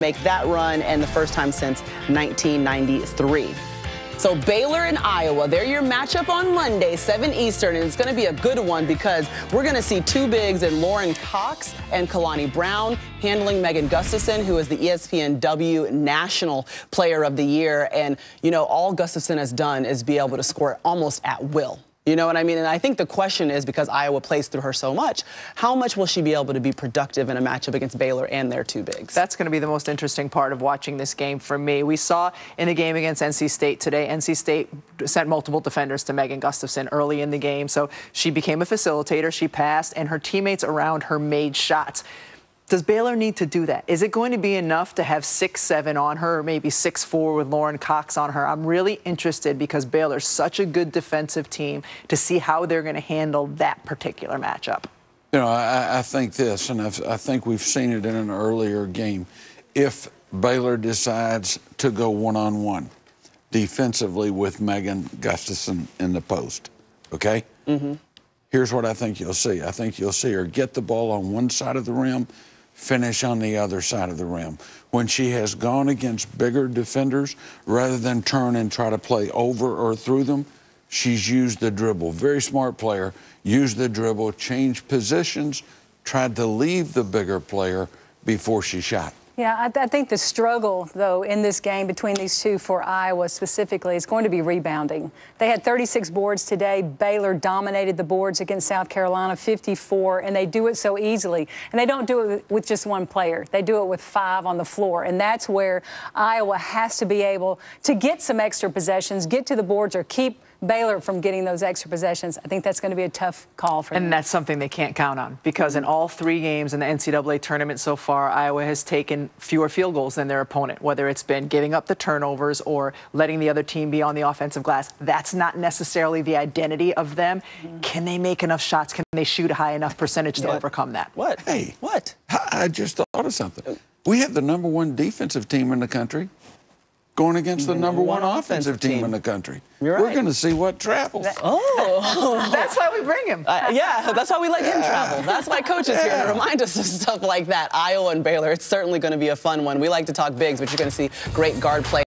make that run, and the first time since 1993. So Baylor and Iowa, they're your matchup on Monday, 7 Eastern, and it's going to be a good one because we're going to see two bigs in Lauren Cox and Kalani Brown handling Megan Gustafson, who is the ESPN W National Player of the Year. And, you know, all Gustafson has done is be able to score almost at will. You know what I mean? And I think the question is, because Iowa plays through her so much, how much will she be able to be productive in a matchup against Baylor and their two bigs? That's going to be the most interesting part of watching this game for me. We saw in the game against NC State today, NC State sent multiple defenders to Megan Gustafson early in the game. So she became a facilitator, she passed, and her teammates around her made shots. Does Baylor need to do that? Is it going to be enough to have 6'7" on her, or maybe 6'4" with Lauren Cox on her? I'm really interested because Baylor's such a good defensive team to see how they're going to handle that particular matchup. You know, I think this, and I think we've seen it in an earlier game. If Baylor decides to go one-on-one defensively with Megan Gustafson in the post, okay? Here's what I think you'll see. I think you'll see her get the ball on one side of the rim, finish on the other side of the rim. When she has gone against bigger defenders, rather than turn and try to play over or through them, she's used the dribble. Very smart player. Used the dribble, changed positions, tried to leave the bigger player before she shot. Yeah, I think the struggle, though, in this game between these two for Iowa specifically is going to be rebounding. They had 36 boards today. Baylor dominated the boards against South Carolina, 54, and they do it so easily. And they don't do it with just one player. They do it with 5 on the floor, and that's where Iowa has to be able to get some extra possessions, get to the boards, or keep Baylor from getting those extra possessions. I think that's going to be a tough call for them. And that's something they can't count on, because in all 3 games in the NCAA tournament so far, Iowa has taken fewer field goals than their opponent, whether it's been giving up the turnovers or letting the other team be on the offensive glass. That's not necessarily the identity of them. Can they make enough shots? Can they shoot a high enough percentage to overcome that? What? Hey, what? I just thought of something. We have the #1 defensive team in the country going against the #1 offensive team in the country. You're right. We're going to see what travels. That's why we bring him. Yeah, that's why we let him travel. That's why Coach is here to remind us of stuff like that. Iowa and Baylor, it's certainly going to be a fun one. We like to talk bigs, but you're going to see great guard play.